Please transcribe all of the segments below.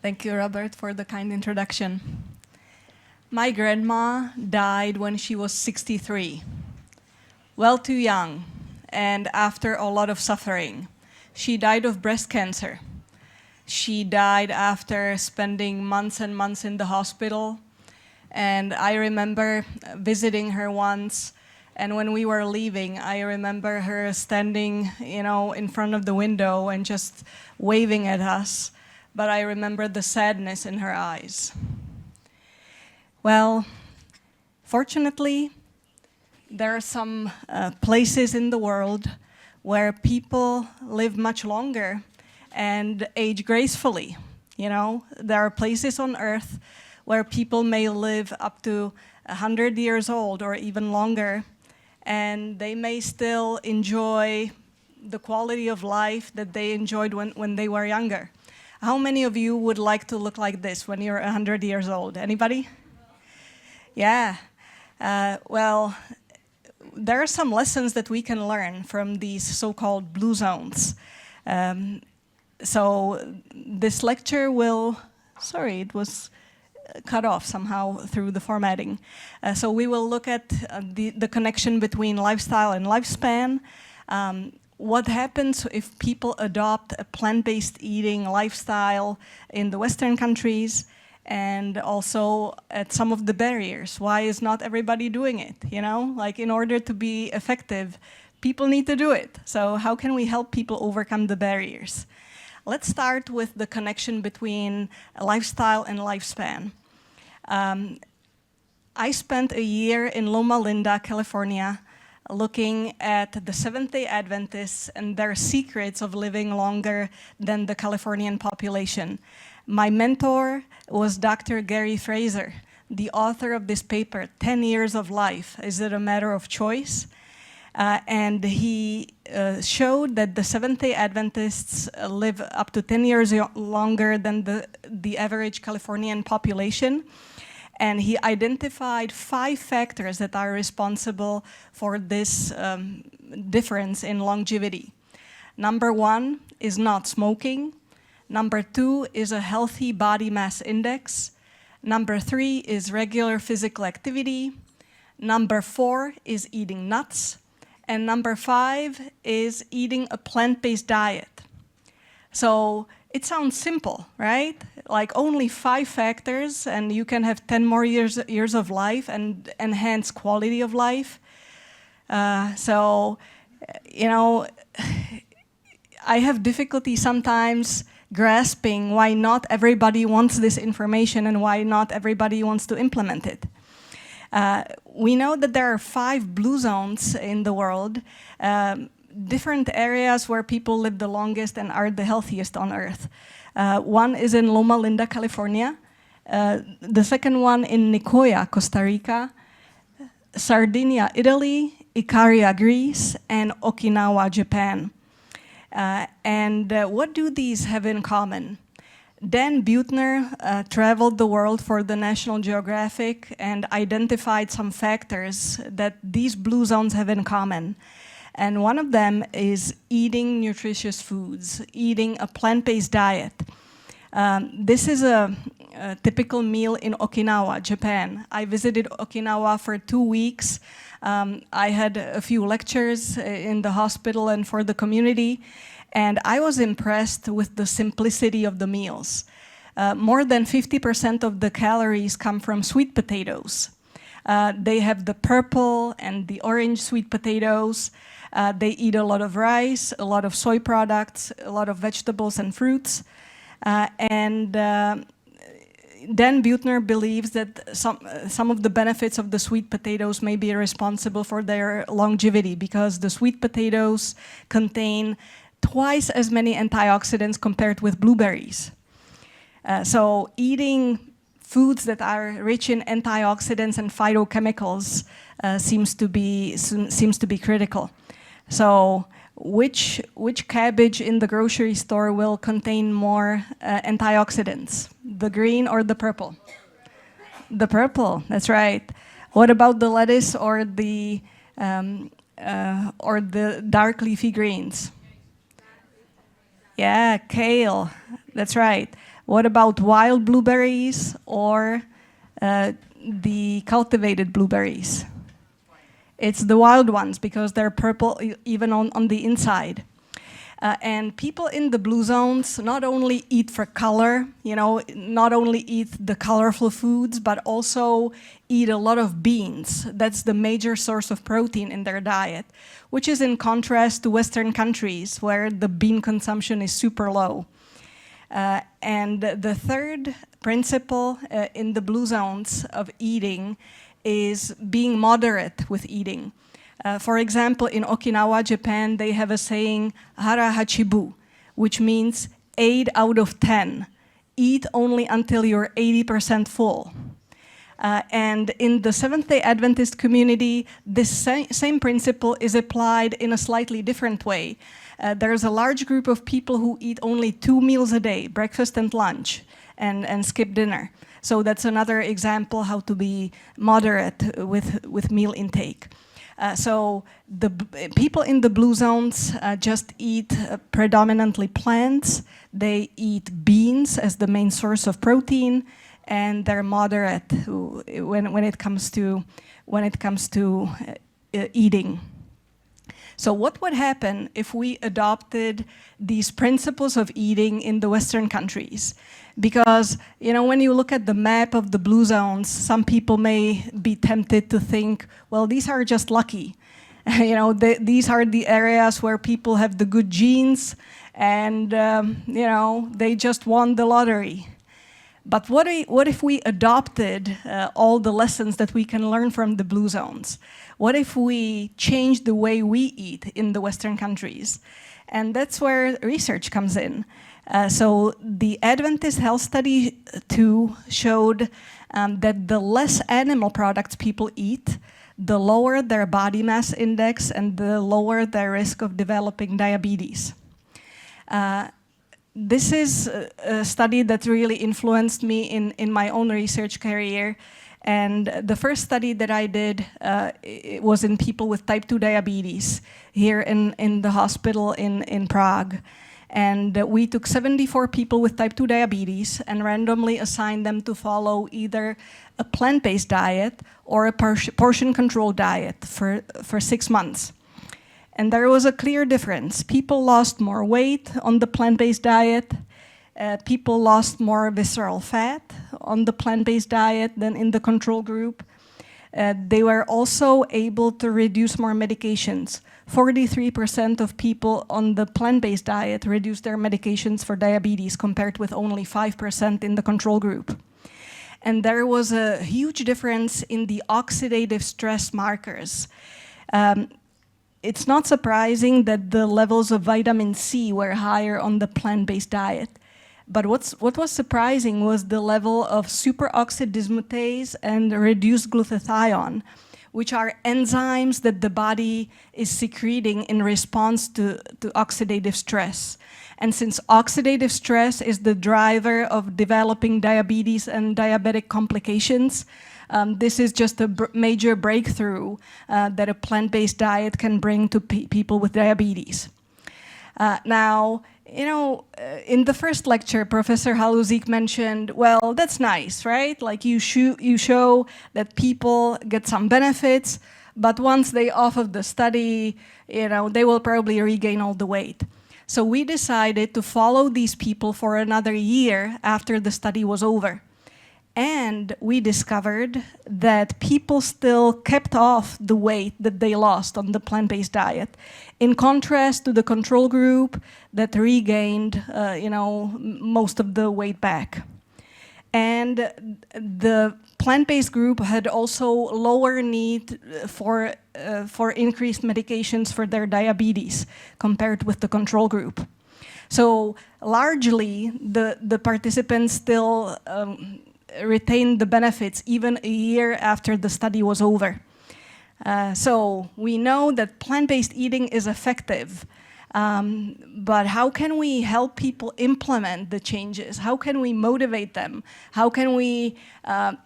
Thank you, Robert, for the kind introduction. My grandma died when she was 63, well too young, and after a lot of suffering. She died of breast cancer. She died after spending months and months in the hospital, and I remember visiting her once, and when we were leaving, I remember her standing, in front of the window and just waving at us, but I remember the sadness in her eyes. Well, fortunately, there are some places in the world where people live much longer and age gracefully. There are places on Earth where people may live up to 100 years old or even longer, and they may still enjoy the quality of life that they enjoyed when they were younger. How many of you would like to look like this when you're 100 years old? Anybody? Yeah. Well, there are some lessons that we can learn from these so-called blue zones. So this lecture will, sorry, it was cut off somehow through the formatting. So we will look at the connection between lifestyle and lifespan. What happens if people adopt a plant-based eating lifestyle in the Western countries, and also at some of the barriers. Why is not everybody doing it? Like in order to be effective, people need to do it. So how can we help people overcome the barriers? Let's start with the connection between lifestyle and lifespan. I spent a year in Loma Linda, California, looking at the Seventh-day Adventists and their secrets of living longer than the Californian population. My mentor was Dr. Gary Fraser, the author of this paper, 10 Years of Life, Is It a Matter of Choice? And he showed that the Seventh-day Adventists live up to 10 years longer than the average Californian population. And he identified 5 factors that are responsible for this difference in longevity. Number 1 is not smoking. Number 2 is a healthy body mass index. Number 3 is regular physical activity. Number 4 is eating nuts. And number 5 is eating a plant-based diet. So it sounds simple, right? Like only 5 factors and you can have 10 more years of life and enhance quality of life. I have difficulty sometimes grasping why not everybody wants this information and why not everybody wants to implement it. We know that there are 5 blue zones in the world, different areas where people live the longest and are the healthiest on Earth. One is in Loma Linda, California. The second one in Nicoya, Costa Rica, Sardinia, Italy, Ikaria, Greece, and Okinawa, Japan. What do these have in common? Dan Buettner traveled the world for the National Geographic and identified some factors that these blue zones have in common. And one of them is eating nutritious foods, eating a plant-based diet. This is a typical meal in Okinawa, Japan. I visited Okinawa for 2 weeks. I had a few lectures in the hospital and for the community. And I was impressed with the simplicity of the meals. More than 50% of the calories come from sweet potatoes. They have the purple and the orange sweet potatoes. They eat a lot of rice, a lot of soy products, a lot of vegetables and fruits. Dan Buettner believes that some of the benefits of the sweet potatoes may be responsible for their longevity because the sweet potatoes contain twice as many antioxidants compared with blueberries. So eating foods that are rich in antioxidants and phytochemicals seems to be critical. So which cabbage in the grocery store will contain more antioxidants? The green or the purple? The purple, that's right. What about the lettuce or the dark leafy greens? Yeah, kale, that's right. What about wild blueberries or the cultivated blueberries? It's the wild ones because they're purple even on the inside. And people in the blue zones not only eat for color, not only eat the colorful foods, but also eat a lot of beans. That's the major source of protein in their diet, which is in contrast to Western countries where the bean consumption is super low. And the third principle in the blue zones of eating is being moderate with eating. For example, in Okinawa, Japan, they have a saying, hara hachibu, which means 8 out of 10. Eat only until you're 80% full. And in the Seventh-day Adventist community, this same principle is applied in a slightly different way. There's a large group of people who eat only 2 meals a day, breakfast and lunch, and skip dinner. So that's another example how to be moderate with meal intake. So the people in the blue zones just eat predominantly plants. They eat beans as the main source of protein, and they're moderate when it comes to eating. So what would happen if we adopted these principles of eating in the Western countries? Because, when you look at the map of the blue zones, some people may be tempted to think, well, these are just lucky. These are the areas where people have the good genes and, they just won the lottery. But what if we adopted all the lessons that we can learn from the blue zones? What if we change the way we eat in the Western countries? And that's where research comes in. So the Adventist Health Study 2 showed that the less animal products people eat, the lower their body mass index and the lower their risk of developing diabetes. This is a study that really influenced me in my own research career. And the first study that I did it was in people with type 2 diabetes here in the hospital in Prague. And we took 74 people with type 2 diabetes and randomly assigned them to follow either a plant-based diet or a portion-controlled diet for 6 months. And there was a clear difference. People lost more weight on the plant-based diet. People lost more visceral fat on the plant-based diet than in the control group. They were also able to reduce more medications. 43% of people on the plant-based diet reduced their medications for diabetes compared with only 5% in the control group. And there was a huge difference in the oxidative stress markers. It's not surprising that the levels of vitamin C were higher on the plant-based diet. But what was surprising was the level of superoxide dismutase and reduced glutathione, which are enzymes that the body is secreting in response to oxidative stress. And since oxidative stress is the driver of developing diabetes and diabetic complications, this is just a major breakthrough that a plant-based diet can bring to people with diabetes. Now, in the first lecture, Professor Haluzik mentioned, well, that's nice, right? Like you show that people get some benefits, but once they off of the study, they will probably regain all the weight. So we decided to follow these people for another year after the study was over. And we discovered that people still kept off the weight that they lost on the plant-based diet, in contrast to the control group that regained, most of the weight back. And the plant-based group had also lower need for increased medications for their diabetes compared with the control group. So largely, the participants still retained the benefits even a year after the study was over. So we know that plant-based eating is effective, but how can we help people implement the changes? How can we motivate them? How can we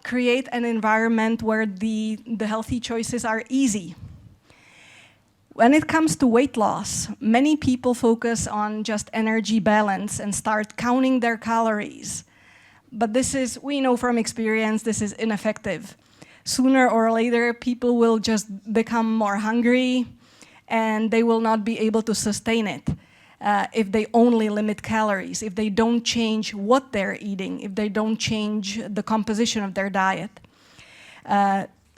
create an environment where the healthy choices are easy? When it comes to weight loss, many people focus on just energy balance and start counting their calories. but we know from experience, this is ineffective. Sooner or later, people will just become more hungry and they will not be able to sustain it if they only limit calories, if they don't change what they're eating, if they don't change the composition of their diet.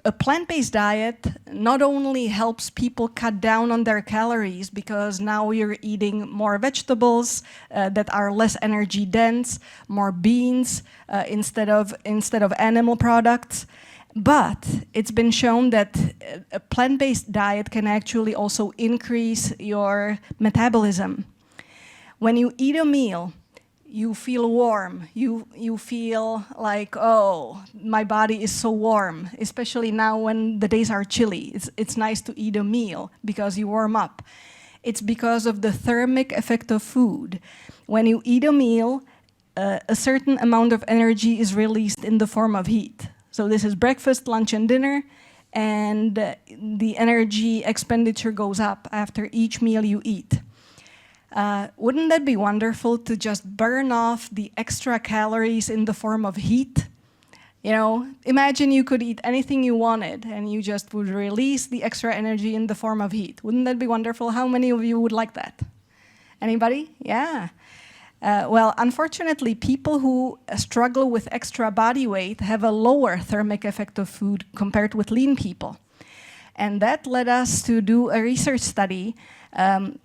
A plant-based diet not only helps people cut down on their calories because now you're eating more vegetables that are less energy dense, more beans instead of animal products, but it's been shown that a plant-based diet can actually also increase your metabolism. When you eat a meal, you feel warm, you feel like, oh, my body is so warm, especially now when the days are chilly. It's nice to eat a meal because you warm up. It's because of the thermic effect of food. When you eat a meal, a certain amount of energy is released in the form of heat. So this is breakfast, lunch, and dinner, and the energy expenditure goes up after each meal you eat. Wouldn't that be wonderful to just burn off the extra calories in the form of heat? You know, imagine you could eat anything you wanted and you just would release the extra energy in the form of heat. Wouldn't that be wonderful? How many of you would like that? Anybody? Yeah. Well, unfortunately, people who struggle with extra body weight have a lower thermic effect of food compared with lean people. And that led us to do a research study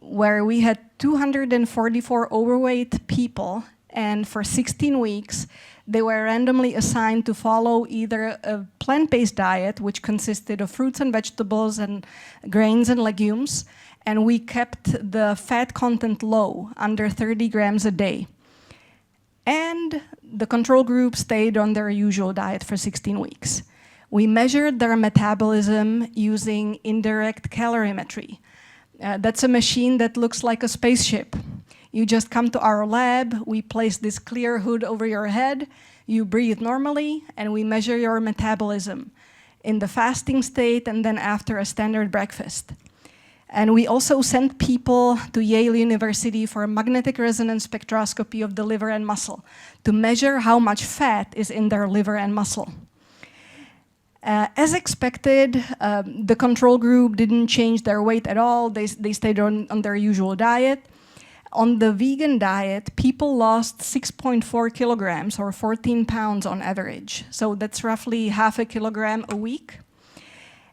where we had 244 overweight people, and for 16 weeks, they were randomly assigned to follow either a plant-based diet, which consisted of fruits and vegetables and grains and legumes, and we kept the fat content low, under 30 grams a day. And the control group stayed on their usual diet for 16 weeks. We measured their metabolism using indirect calorimetry. That's a machine that looks like a spaceship. You just come to our lab, we place this clear hood over your head, you breathe normally, and we measure your metabolism in the fasting state and then after a standard breakfast. And we also sent people to Yale University for a magnetic resonance spectroscopy of the liver and muscle to measure how much fat is in their liver and muscle. As expected, the control group didn't change their weight at all. They stayed on their usual diet. On the vegan diet, people lost 6.4 kilograms or 14 pounds on average. So that's roughly half a kilogram a week.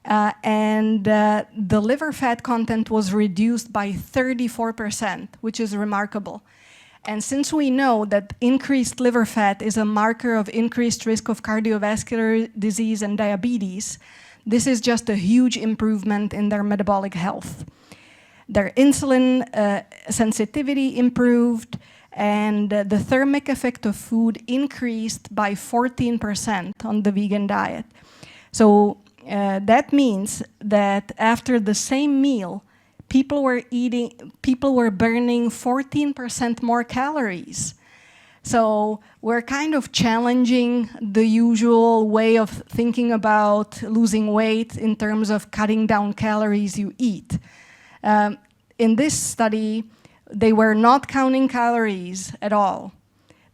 And the liver fat content was reduced by 34%, which is remarkable. And since we know that increased liver fat is a marker of increased risk of cardiovascular disease and diabetes, this is just a huge improvement in their metabolic health. Their insulin sensitivity improved, and the thermic effect of food increased by 14% on the vegan diet. So that means that after the same meal, people were burning 14% more calories. So we're kind of challenging the usual way of thinking about losing weight in terms of cutting down calories you eat. In this study, they were not counting calories at all.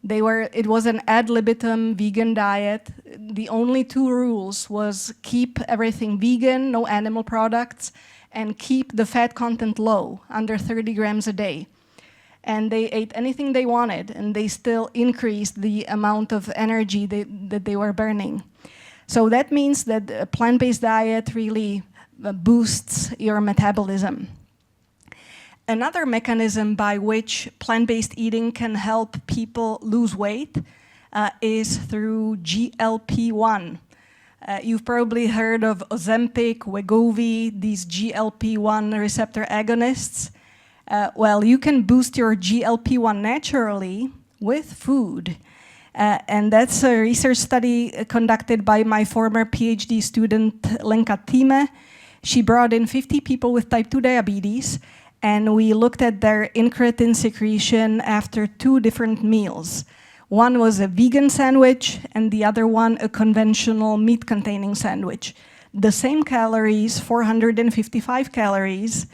It was an ad libitum vegan diet. The only two rules was keep everything vegan, no animal products, and keep the fat content low, under 30 grams a day. And they ate anything they wanted, and they still increased the amount of energy that they were burning. So that means that a plant-based diet really boosts your metabolism. Another mechanism by which plant-based eating can help people lose weight is through GLP-1. You've probably heard of Ozempic, Wegovy, these GLP-1 receptor agonists. Well, you can boost your GLP-1 naturally with food. And that's a research study conducted by my former PhD student, Lenka Time. She brought in 50 people with type 2 diabetes, and we looked at their incretin secretion after 2 different meals. One was a vegan sandwich, and the other one a conventional meat-containing sandwich. The same calories, 455 calories,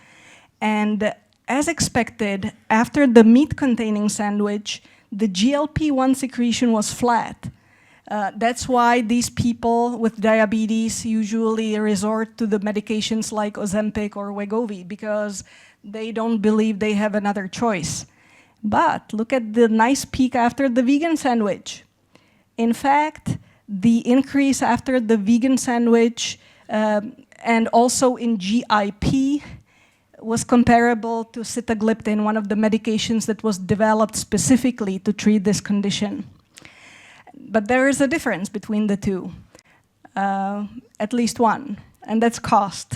and as expected, after the meat-containing sandwich, the GLP-1 secretion was flat. That's why these people with diabetes usually resort to the medications like Ozempic or Wegovy, because they don't believe they have another choice. But look at the nice peak after the vegan sandwich. In fact, the increase after the vegan sandwich and also in GIP was comparable to sitagliptin, one of the medications that was developed specifically to treat this condition. But there is a difference between the two, at least one, and that's cost.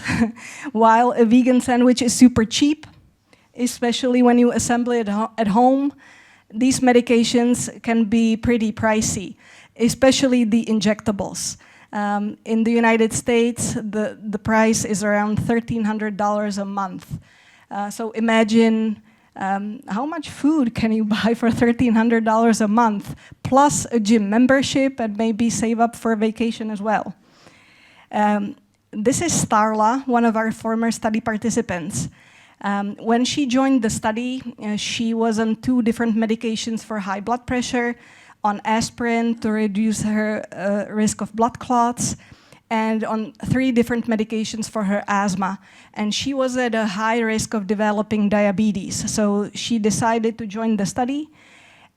While a vegan sandwich is super cheap, especially when you assemble it at home, these medications can be pretty pricey, especially the injectables. In the United States, the price is around $1,300 a month. So imagine how much food can you buy for $1,300 a month, plus a gym membership and maybe save up for a vacation as well. This is Starla, one of our former study participants. When she joined the study, she was on 2 different medications for high blood pressure, on aspirin to reduce her risk of blood clots, and on 3 different medications for her asthma. And she was at a high risk of developing diabetes. So she decided to join the study.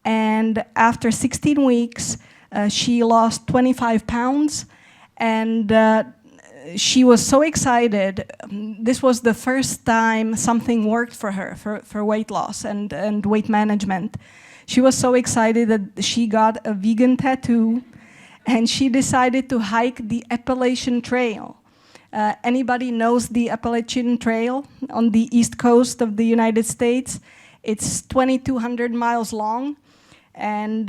And after 16 weeks, she lost 25 pounds. And she was so excited. This was the first time something worked for her, for weight loss and weight management. She was so excited that she got a vegan tattoo, and she decided to hike the Appalachian Trail. Anybody knows the Appalachian Trail on the east coast of the United States? It's 2,200 miles long, and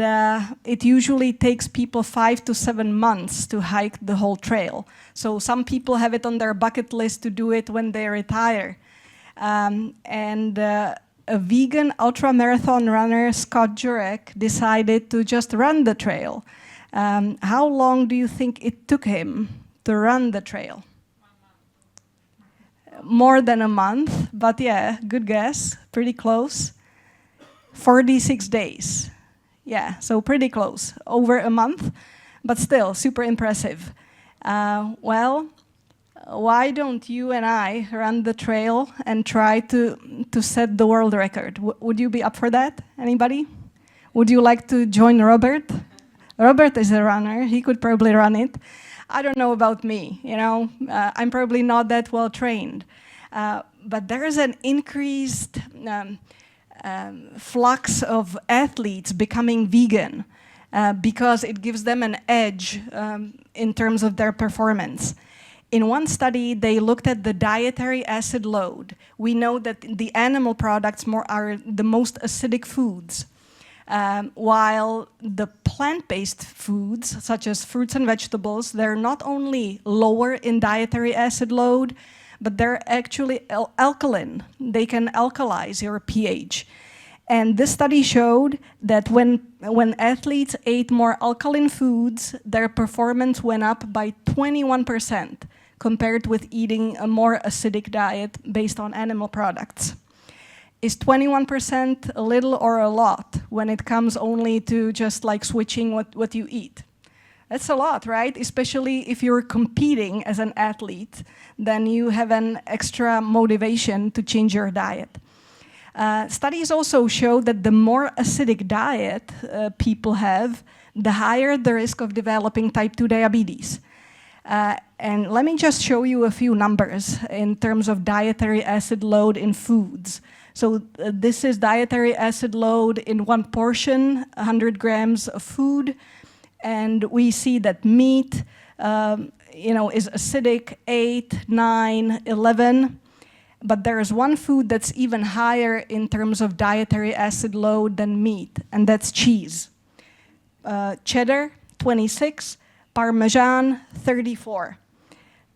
it usually takes people 5 to 7 months to hike the whole trail. So some people have it on their bucket list to do it when they retire. A vegan ultramarathon runner, Scott Jurek, decided to just run the trail. How long do you think it took him to run the trail? 1 month. More than a month, but yeah, good guess, pretty close. 46 days. Yeah, so pretty close, over a month, but still super impressive. Well, why don't you and I run the trail and try to set the world record? Would you be up for that? Anybody? Would you like to join Robert? Robert is a runner. He could probably run it. I don't know about me, you know. I'm probably not that well trained. But there is an increased flux of athletes becoming vegan because it gives them an edge in terms of their performance. In one study, they looked at the dietary acid load. We know that the animal products are the most acidic foods, while the plant-based foods, such as fruits and vegetables, they're not only lower in dietary acid load, but they're actually alkaline. They can alkalize your pH. And this study showed that when athletes ate more alkaline foods, their performance went up by 21%, compared with eating a more acidic diet based on animal products. Is 21% a little or a lot when it comes only to just like switching what you eat? That's a lot, right? Especially if you're competing as an athlete, then you have an extra motivation to change your diet. Studies also show that the more acidic diet people have, the higher the risk of developing type 2 diabetes. And let me just show you a few numbers in terms of dietary acid load in foods. So this is dietary acid load in one portion, 100 grams of food. And we see that meat is acidic, 8, 9, 11. But there is one food that's even higher in terms of dietary acid load than meat, and that's cheese. Cheddar, 26, Parmesan, 34.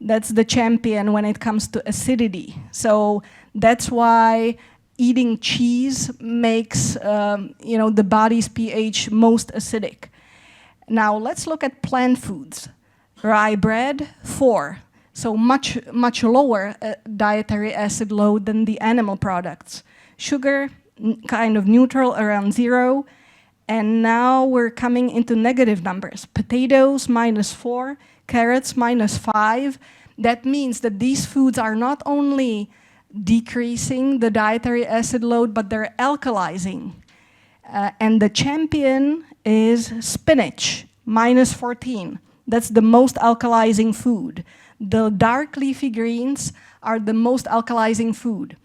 That's the champion when it comes to acidity. So that's why eating cheese makes the body's pH most acidic. Now let's look at plant foods. Rye bread, 4. So much lower dietary acid load than the animal products. Sugar, kind of neutral, around 0. And now we're coming into negative numbers. Potatoes, -4, carrots, -5. That means that these foods are not only decreasing the dietary acid load, but they're alkalizing. And the champion is spinach, -14. That's the most alkalizing food. The dark leafy greens are the most alkalizing food.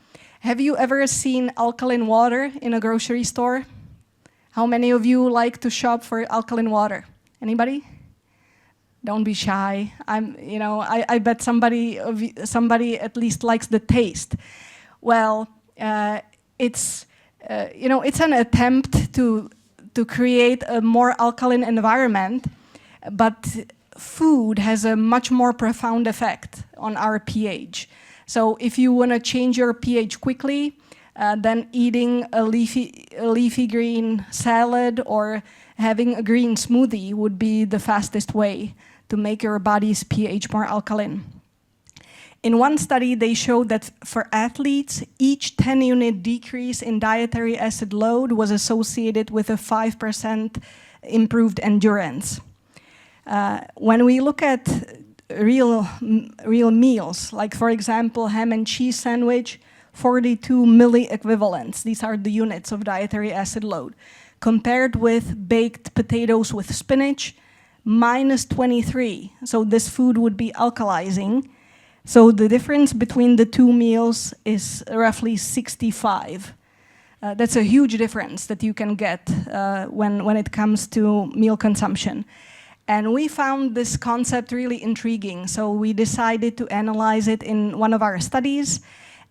Have you ever seen alkaline water in a grocery store? How many of you like to shop for alkaline water? Anybody? Don't be shy. I bet somebody at least likes the taste. Well, it's an attempt to create a more alkaline environment, but food has a much more profound effect on our pH. So if you want to change your pH quickly, then eating a leafy green salad or having a green smoothie would be the fastest way to make your body's pH more alkaline. In one study, they showed that for athletes, each 10-unit decrease in dietary acid load was associated with a 5% improved endurance. When we look at real meals, like for example, ham and cheese sandwich, 42 milliequivalents. These are the units of dietary acid load. Compared with baked potatoes with spinach, -23. So this food would be alkalizing. So the difference between the two meals is roughly 65. That's a huge difference that you can get when it comes to meal consumption. And we found this concept really intriguing. So we decided to analyze it in one of our studies.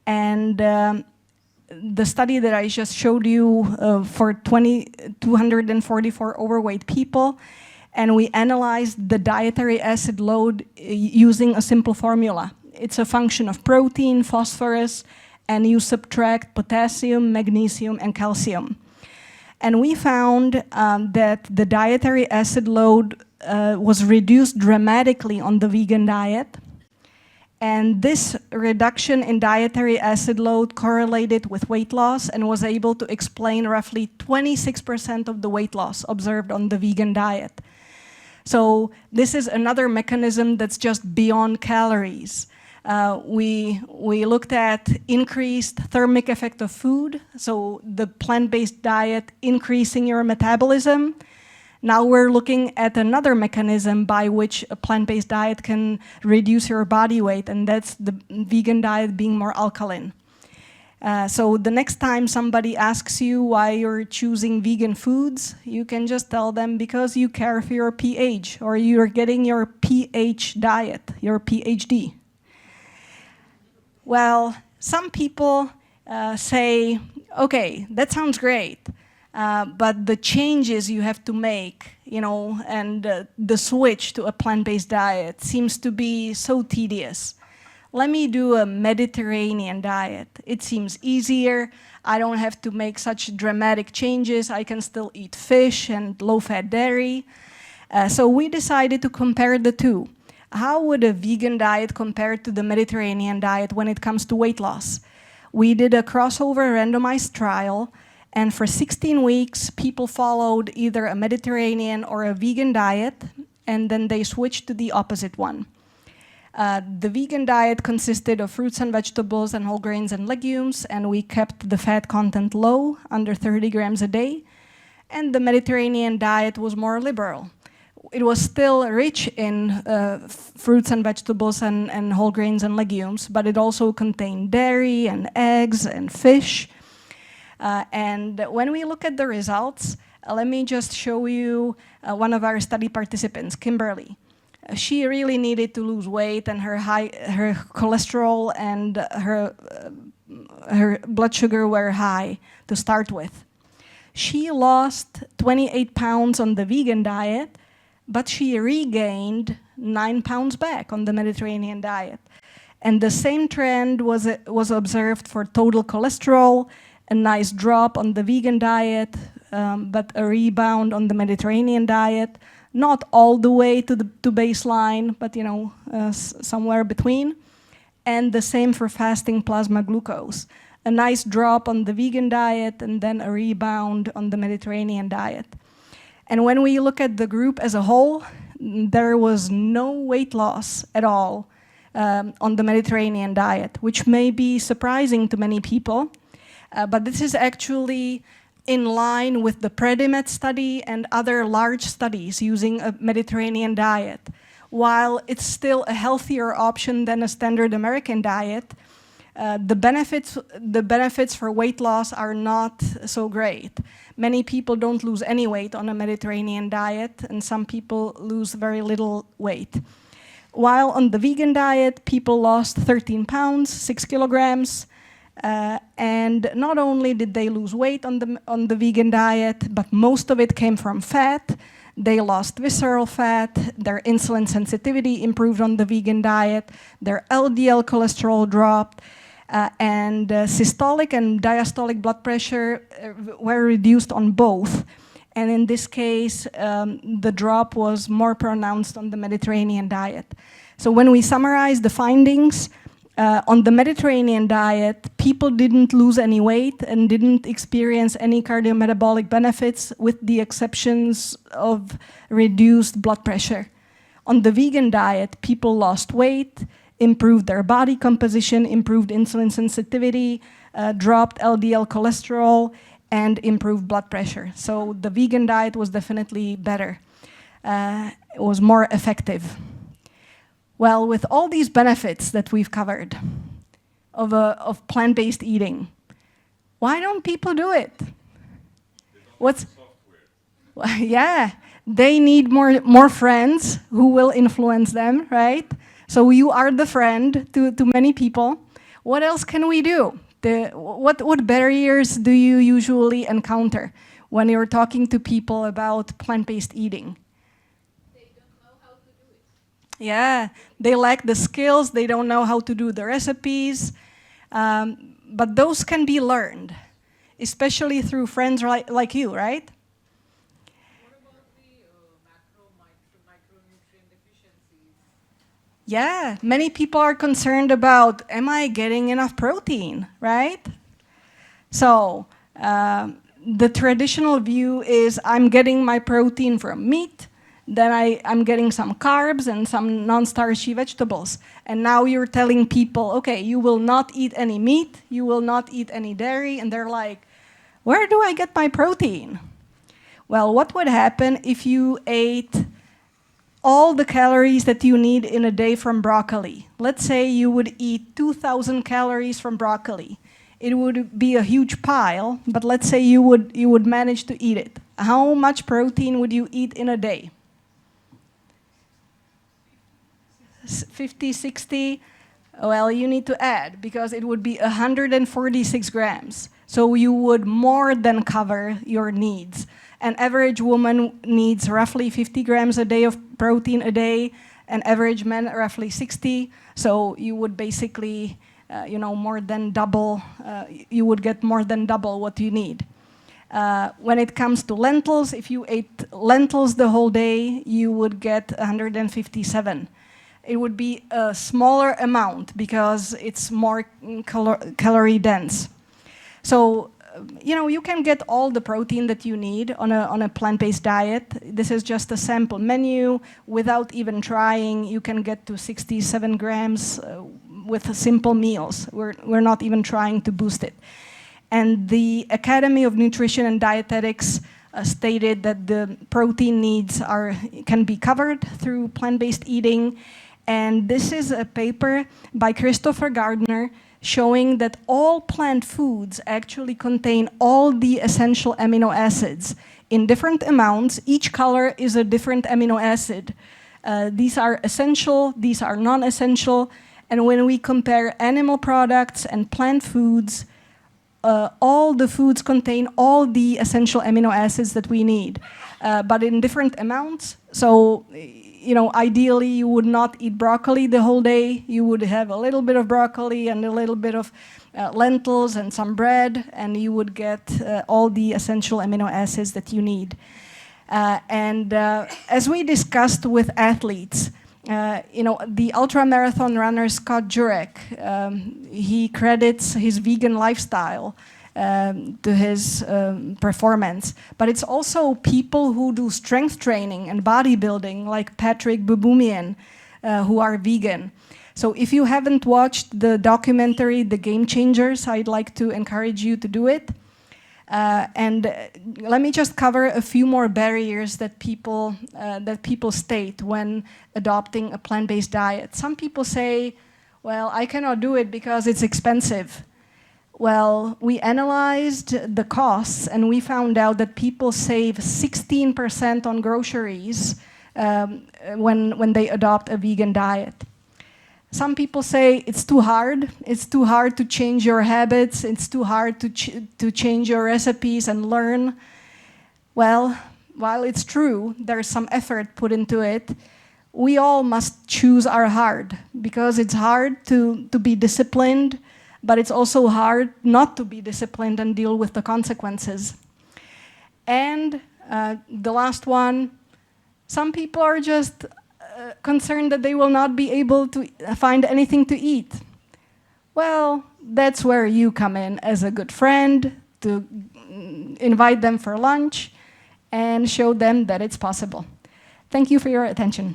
And the study that I just showed you for 244 overweight people, and we analyzed the dietary acid load using a simple formula. It's a function of protein, phosphorus, and you subtract potassium, magnesium, and calcium. And we found that the dietary acid load was reduced dramatically on the vegan diet. And this reduction in dietary acid load correlated with weight loss and was able to explain roughly 26% of the weight loss observed on the vegan diet. So this is another mechanism that's just beyond calories. We looked at increased thermic effect of food, so the plant-based diet increasing your metabolism. Now we're looking at another mechanism by which a plant-based diet can reduce your body weight, and that's the vegan diet being more alkaline. So the next time somebody asks you why you're choosing vegan foods, you can just tell them because you care for your pH, or you're getting your pH diet, your PhD. Well, some people say, okay, that sounds great. But the changes you have to make, and the switch to a plant-based diet seems to be so tedious. Let me do a Mediterranean diet. It seems easier. I don't have to make such dramatic changes. I can still eat fish and low-fat dairy. So we decided to compare the two. How would a vegan diet compare to the Mediterranean diet when it comes to weight loss? We did a crossover randomized trial. And for 16 weeks, people followed either a Mediterranean or a vegan diet, and then they switched to the opposite one. The vegan diet consisted of fruits and vegetables and whole grains and legumes, and we kept the fat content low, under 30 grams a day. And the Mediterranean diet was more liberal. It was still rich in fruits and vegetables and whole grains and legumes, but it also contained dairy and eggs and fish. And when we look at the results, let me just show you one of our study participants, Kimberly. She really needed to lose weight, and her cholesterol and her blood sugar were high to start with. She lost 28 pounds on the vegan diet, but she regained 9 pounds back on the Mediterranean diet. And the same trend was observed for total cholesterol, a nice drop on the vegan diet, but a rebound on the Mediterranean diet. Not all the way to baseline, but somewhere between. And the same for fasting plasma glucose. A nice drop on the vegan diet and then a rebound on the Mediterranean diet. And when we look at the group as a whole, there was no weight loss at all on the Mediterranean diet, which may be surprising to many people. But this is actually in line with the Predimed study and other large studies using a Mediterranean diet. While it's still a healthier option than a standard American diet, the benefits for weight loss are not so great. Many people don't lose any weight on a Mediterranean diet, and some people lose very little weight. While on the vegan diet, people lost 13 pounds, 6 kilograms, and not only did they lose weight on the vegan diet, but most of it came from fat. They lost visceral fat, their insulin sensitivity improved on the vegan diet, their LDL cholesterol dropped, and systolic and diastolic blood pressure were reduced on both. And in this case, the drop was more pronounced on the Mediterranean diet. So when we summarize the findings, on the Mediterranean diet, people didn't lose any weight and didn't experience any cardiometabolic benefits with the exceptions of reduced blood pressure. On the vegan diet, people lost weight, improved their body composition, improved insulin sensitivity, dropped LDL cholesterol, and improved blood pressure. So the vegan diet was definitely better. It was more effective. Well, with all these benefits that we've covered of plant-based eating, why don't people do it? What's software? Yeah, they need more friends who will influence them, right? So you are the friend to many people. What else can we do? What barriers do you usually encounter when you're talking to people about plant-based eating? Yeah, they lack the skills, they don't know how to do the recipes, but those can be learned, especially through friends like you, right? What about the micronutrient deficiencies? Yeah, many people are concerned about, am I getting enough protein, right? So the traditional view is I'm getting my protein from meat, then I'm getting some carbs and some non-starchy vegetables. And now you're telling people, okay, you will not eat any meat, you will not eat any dairy, and they're like, where do I get my protein? Well, what would happen if you ate all the calories that you need in a day from broccoli? Let's say you would eat 2,000 calories from broccoli. It would be a huge pile, but let's say you would manage to eat it. How much protein would you eat in a day? 50, 60, well, you need to add because it would be 146 grams. So you would more than cover your needs. An average woman needs roughly 50 grams a day of protein a day, an average man roughly 60. So you would basically, more than double, you would get more than double what you need. When it comes to lentils, if you ate lentils the whole day, you would get 157. It would be a smaller amount because it's more calorie dense. So, you can get all the protein that you need on a plant-based diet. This is just a sample menu. Without even trying, you can get to 67 grams with simple meals. We're not even trying to boost it. And the Academy of Nutrition and Dietetics stated that the protein needs can be covered through plant-based eating. And this is a paper by Christopher Gardner showing that all plant foods actually contain all the essential amino acids in different amounts. Each color is a different amino acid. These are essential, these are non-essential. And when we compare animal products and plant foods, all the foods contain all the essential amino acids that we need, but in different amounts. So, ideally you would not eat broccoli the whole day. You would have a little bit of broccoli and a little bit of lentils and some bread, and you would get all the essential amino acids that you need. As we discussed with athletes, the ultramarathon runner Scott Jurek, he credits his vegan lifestyle to his performance. But it's also people who do strength training and bodybuilding, like Patrick Buboumian, who are vegan. So if you haven't watched the documentary, The Game Changers, I'd like to encourage you to do it. And let me just cover a few more barriers that people state when adopting a plant-based diet. Some people say, well, I cannot do it because it's expensive. Well, we analyzed the costs and we found out that people save 16% on groceries when they adopt a vegan diet. Some people say it's too hard. It's too hard to change your habits. It's too hard to change your recipes and learn. Well, while it's true, there's some effort put into it. We all must choose our hard, because it's hard to be disciplined, but it's also hard not to be disciplined and deal with the consequences. And the last one, some people are just concerned that they will not be able to find anything to eat. Well, that's where you come in as a good friend to invite them for lunch and show them that it's possible. Thank you for your attention.